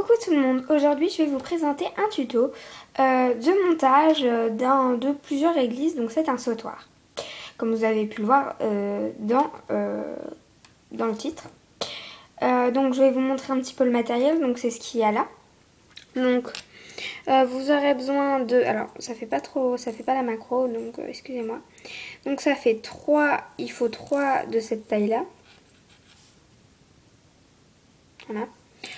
Coucou tout le monde, aujourd'hui je vais vous présenter un tuto de montage de plusieurs églises, donc c'est un sautoir, comme vous avez pu le voir dans le titre. Donc je vais vous montrer un petit peu le matériel, donc c'est ce qu'il y a là. Donc vous aurez besoin de, alors ça fait pas la macro, donc excusez-moi. Donc ça fait 3, il faut 3 de cette taille là. Voilà.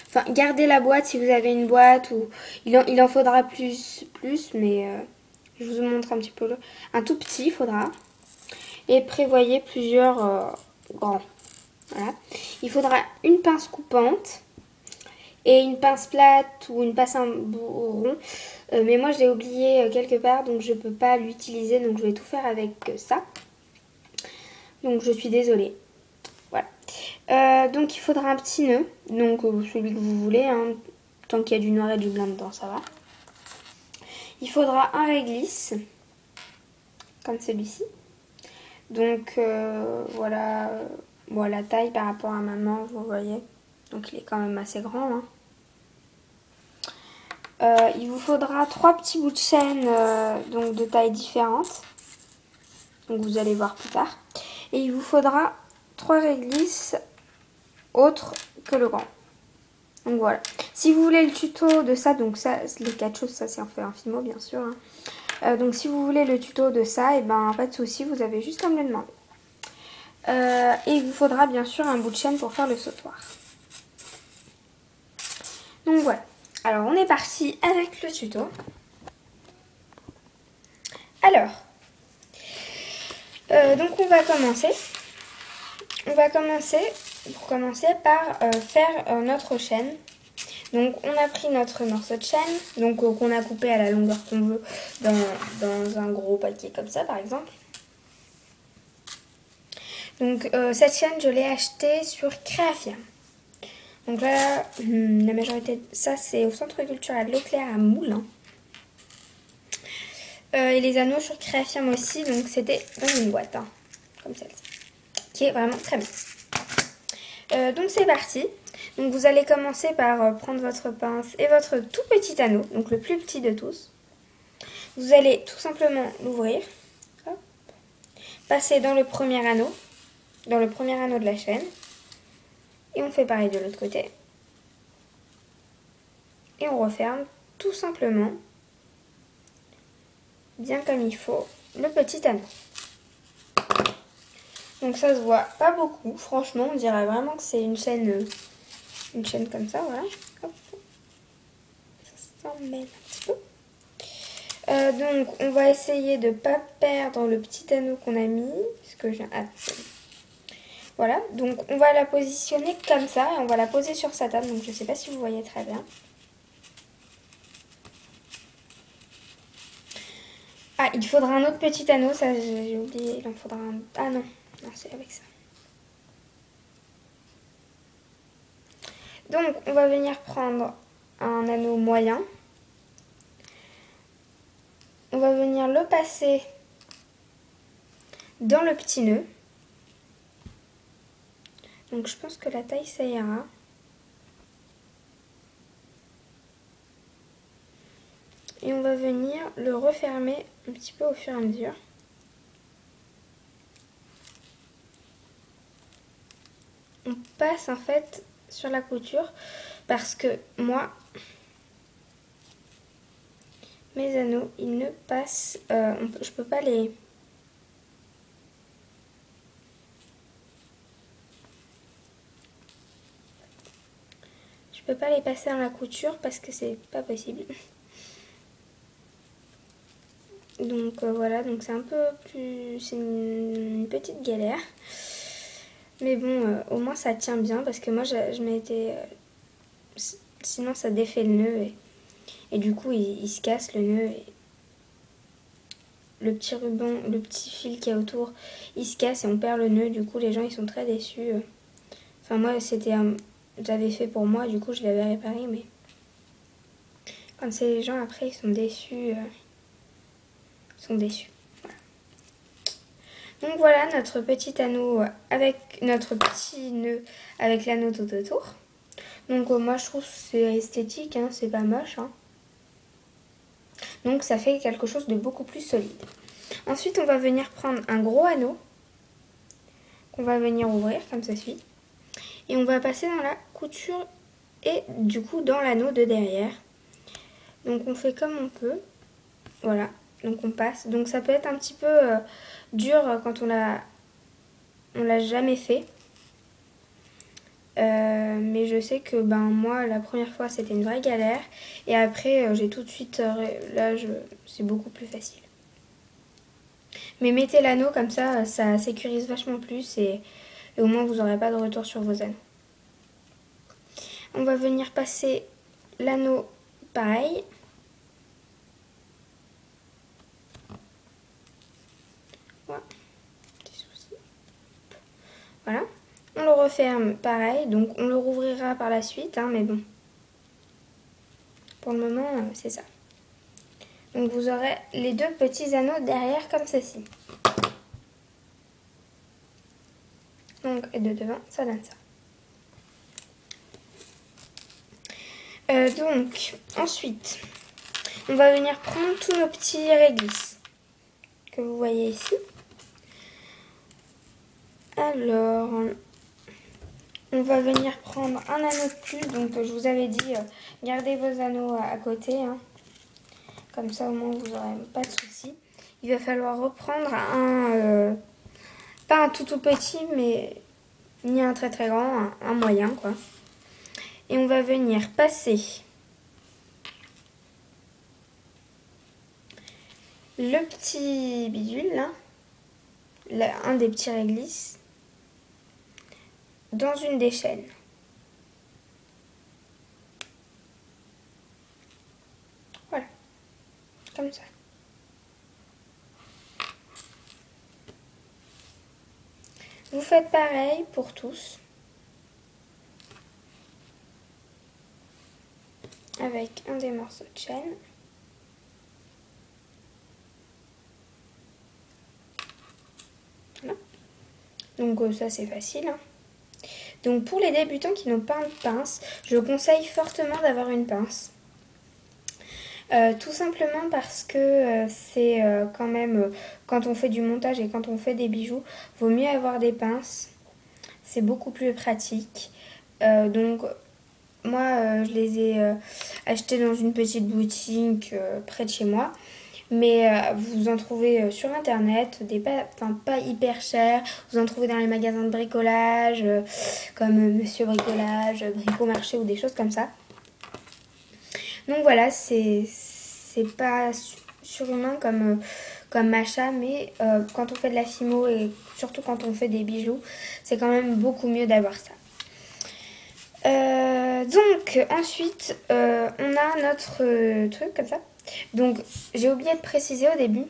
Enfin, gardez la boîte si vous avez une boîte, ou il en faudra plus mais je vous montre un petit peu. Un tout petit, il faudra. Et prévoyez plusieurs grands. Voilà. Il faudra une pince coupante et une pince plate ou une pince en rond. Mais moi, je l'ai oublié quelque part, donc je ne peux pas l'utiliser. Donc, je vais tout faire avec ça. Donc, je suis désolée. Voilà. Donc il faudra un petit nœud, donc celui que vous voulez, hein, tant qu'il y a du noir et du blanc dedans, ça va. Il faudra un réglisse, comme celui-ci. Donc voilà, bon, la taille par rapport à maman, vous voyez. Donc il est quand même assez grand. Hein. Il vous faudra 3 petits bouts de chaîne donc de tailles différentes. Donc vous allez voir plus tard. Et il vous faudra 3 réglisses autre que le grand. Donc voilà. Si vous voulez le tuto de ça, donc ça, les 4 choses, ça c'est en fait un Fimo bien sûr. Hein. Donc si vous voulez le tuto de ça, et ben pas de souci, vous avez juste à me le demander. Et il vous faudra bien sûr un bout de chaîne pour faire le sautoir. Donc voilà. Alors on est parti avec le tuto. Alors, donc on va commencer. Pour commencer par faire notre chaîne. Donc on a pris notre morceau de chaîne, donc qu'on a coupé à la longueur qu'on veut dans un gros paquet comme ça par exemple. Donc cette chaîne je l'ai achetée sur Créafirm. Donc là la majorité de ça c'est au centre culturel Leclerc à Moulins. Et les anneaux sur Créafirm aussi, donc c'était dans une boîte, hein, comme celle-ci, qui est vraiment très bien. Donc c'est parti. Donc vous allez commencer par prendre votre pince et votre tout petit anneau, donc le plus petit de tous. Vous allez tout simplement l'ouvrir, passer dans le premier anneau de la chaîne, et on fait pareil de l'autre côté. Et on referme tout simplement, bien comme il faut, le petit anneau. Donc ça se voit pas beaucoup, franchement, on dirait vraiment que c'est une chaîne comme ça, voilà. Hop. Ça s'en mêle un petit peu. Donc on va essayer de ne pas perdre le petit anneau qu'on a mis, puisque je viens à... Voilà, donc on va la positionner comme ça et on va la poser sur sa table, donc je ne sais pas si vous voyez très bien. Ah, il faudra un autre petit anneau, ça j'ai oublié, il en faudra un... Ah non, non c'est avec ça. Donc on va venir prendre un anneau moyen. On va venir le passer dans le petit nœud. Donc je pense que la taille ça ira. Et on va venir le refermer un petit peu au fur et à mesure. On passe en fait sur la couture parce que moi, mes anneaux, ils ne passent... je peux pas les... Je peux pas les passer dans la couture parce que c'est pas possible. Donc voilà, donc c'est un peu plus... C'est une petite galère. Mais bon, au moins ça tient bien parce que moi je m'étais... sinon ça défait le nœud et du coup il se casse le nœud. Et le petit ruban, le petit fil qu'il y a autour, il se casse et on perd le nœud. Du coup les gens ils sont très déçus. Enfin moi c'était... J'avais fait pour moi, du coup je l'avais réparé, mais... Quand c'est les gens après ils sont déçus. Voilà. Donc voilà notre petit anneau avec notre petit nœud avec l'anneau tout autour. Donc moi je trouve que c'est esthétique, hein, c'est pas moche. Hein. Donc ça fait quelque chose de beaucoup plus solide. Ensuite on va venir prendre un gros anneau qu'on va venir ouvrir comme ça suit. Et on va passer dans la couture et du coup dans l'anneau de derrière. Donc on fait comme on peut. Voilà, donc on passe. Donc ça peut être un petit peu dur quand on l'a jamais fait. Mais je sais que moi la première fois c'était une vraie galère. Et après j'ai tout de suite, c'est beaucoup plus facile. Mais mettez l'anneau comme ça sécurise vachement plus et au moins vous n'aurez pas de retour sur vos anneaux. On va venir passer l'anneau pareil. Voilà. Petit souci. Voilà. On le referme pareil, donc on le rouvrira par la suite, hein, mais bon. Pour le moment, c'est ça. Donc vous aurez les deux petits anneaux derrière comme ceci. Donc, et de devant, ça donne ça. Donc, ensuite, on va venir prendre tous nos petits réglisses que vous voyez ici. Alors, on va venir prendre un anneau de plus. Donc, je vous avais dit, gardez vos anneaux à côté. Hein. Comme ça, au moins, vous n'aurez pas de soucis. Il va falloir reprendre pas un tout petit, mais ni un très très grand, un moyen, quoi. Et on va venir passer le petit bidule, là, un des petits réglisses, dans une des chaînes. Voilà, comme ça. Vous faites pareil pour tous. Avec un des morceaux de chaîne. Voilà. Donc ça c'est facile. Hein. Donc pour les débutants qui n'ont pas de pince, je conseille fortement d'avoir une pince. Tout simplement parce que c'est quand même, quand on fait du montage et quand on fait des bijoux, vaut mieux avoir des pinces. C'est beaucoup plus pratique. Donc moi je les ai achetées dans une petite boutique près de chez moi. Mais vous en trouvez sur internet, pas hyper chers. Vous en trouvez dans les magasins de bricolage, comme Monsieur Bricolage, Bricomarché ou des choses comme ça. Donc voilà, c'est pas surhumain comme achat, mais quand on fait de la fimo et surtout quand on fait des bijoux, c'est quand même beaucoup mieux d'avoir ça. Donc ensuite, on a notre truc comme ça. Donc j'ai oublié de préciser au début.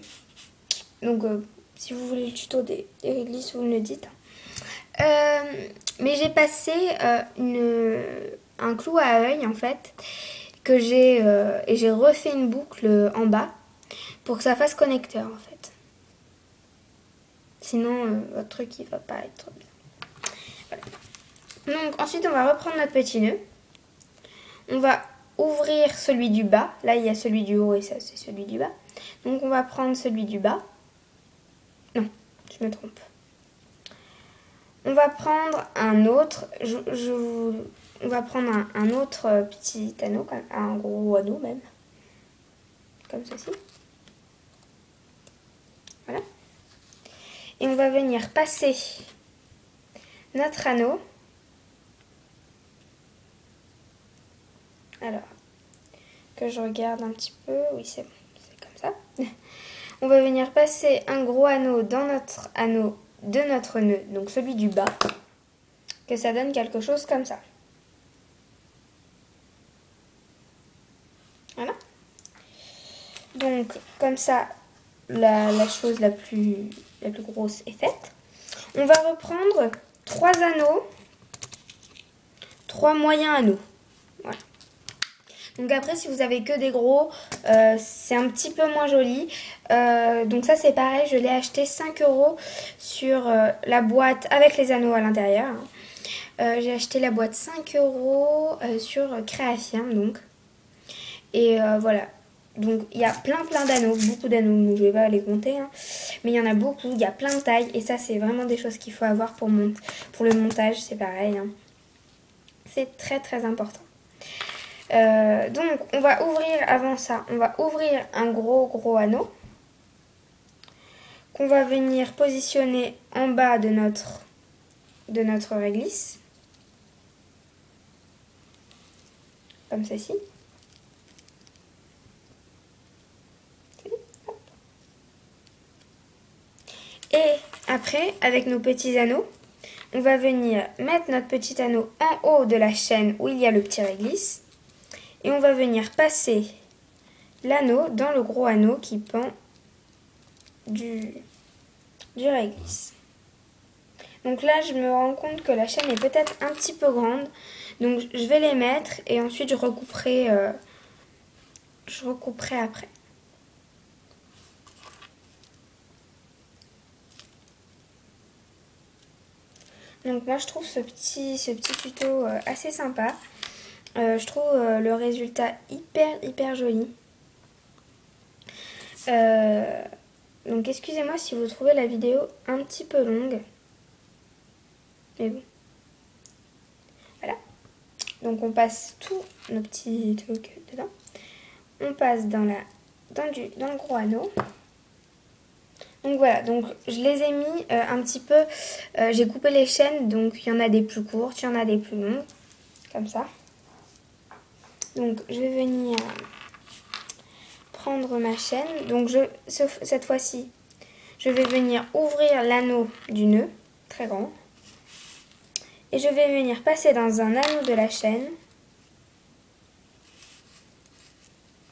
Donc si vous voulez le tuto des réglisses, vous me le dites. Mais j'ai passé un clou à œil en fait que et j'ai refait une boucle en bas pour que ça fasse connecteur en fait. Sinon votre truc il va pas être bien. Voilà. Donc ensuite on va reprendre notre petit nœud. On va ouvrir celui du bas. Là il y a celui du haut et ça c'est celui du bas. Donc on va prendre celui du bas. Non, je me trompe. On va prendre un autre. On va prendre un autre petit anneau, un gros anneau même. Comme ceci. Voilà. Et on va venir passer notre anneau. Alors, que je regarde un petit peu. Oui, c'est bon, c'est comme ça. On va venir passer un gros anneau dans notre anneau de notre nœud, donc celui du bas, que ça donne quelque chose comme ça. Voilà. Donc, comme ça, la chose la plus grosse est faite. On va reprendre 3 anneaux, 3 moyens anneaux. Voilà. Donc après, si vous avez que des gros, c'est un petit peu moins joli. Donc ça, c'est pareil, je l'ai acheté 5 € sur la boîte avec les anneaux à l'intérieur. J'ai acheté la boîte 5 € sur Créafirm donc. Et voilà. Donc il y a plein d'anneaux, beaucoup d'anneaux, je vais pas les compter, hein. Mais il y en a beaucoup, il y a plein de tailles et ça c'est vraiment des choses qu'il faut avoir pour le montage, c'est pareil, hein. C'est très important. Donc on va ouvrir, avant ça, on va ouvrir un gros anneau qu'on va venir positionner en bas de notre réglisse, comme ceci. Et après, avec nos petits anneaux, on va venir mettre notre petit anneau en haut de la chaîne où il y a le petit réglisse. Et on va venir passer l'anneau dans le gros anneau qui pend du réglisse. Donc là, je me rends compte que la chaîne est peut-être un petit peu grande. Donc je vais les mettre et ensuite je recouperai après. Donc moi je trouve ce petit tuto assez sympa. Je trouve le résultat hyper joli. Donc excusez-moi si vous trouvez la vidéo un petit peu longue. Mais bon. Voilà. Donc on passe tous nos petits trucs dedans. On passe dans le gros anneau. Donc voilà, donc je les ai mis un petit peu, j'ai coupé les chaînes, donc il y en a des plus courtes, il y en a des plus longues, comme ça. Donc je vais venir prendre ma chaîne, donc cette fois-ci, je vais venir ouvrir l'anneau du nœud, très grand. Et je vais venir passer dans un anneau de la chaîne,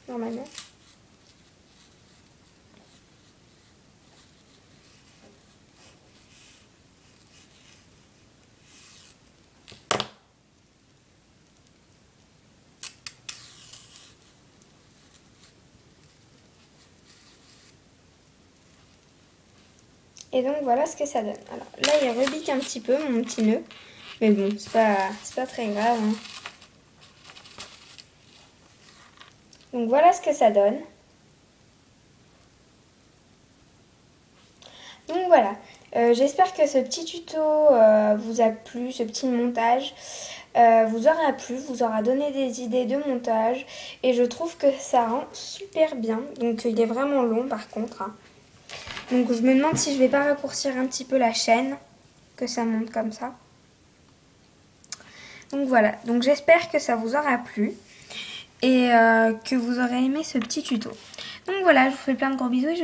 normalement. Et donc voilà ce que ça donne. Alors là il rebique un petit peu mon petit nœud. Mais bon, c'est pas très grave, hein. Donc voilà ce que ça donne. Donc voilà. J'espère que ce petit tuto vous a plu, ce petit montage vous aura plu, vous aura donné des idées de montage. Et je trouve que ça rend super bien. Donc il est vraiment long par contre, hein. Donc je me demande si je vais pas raccourcir un petit peu la chaîne, que ça monte comme ça. Donc voilà, donc j'espère que ça vous aura plu et que vous aurez aimé ce petit tuto. Donc voilà, je vous fais plein de gros bisous et je vous dis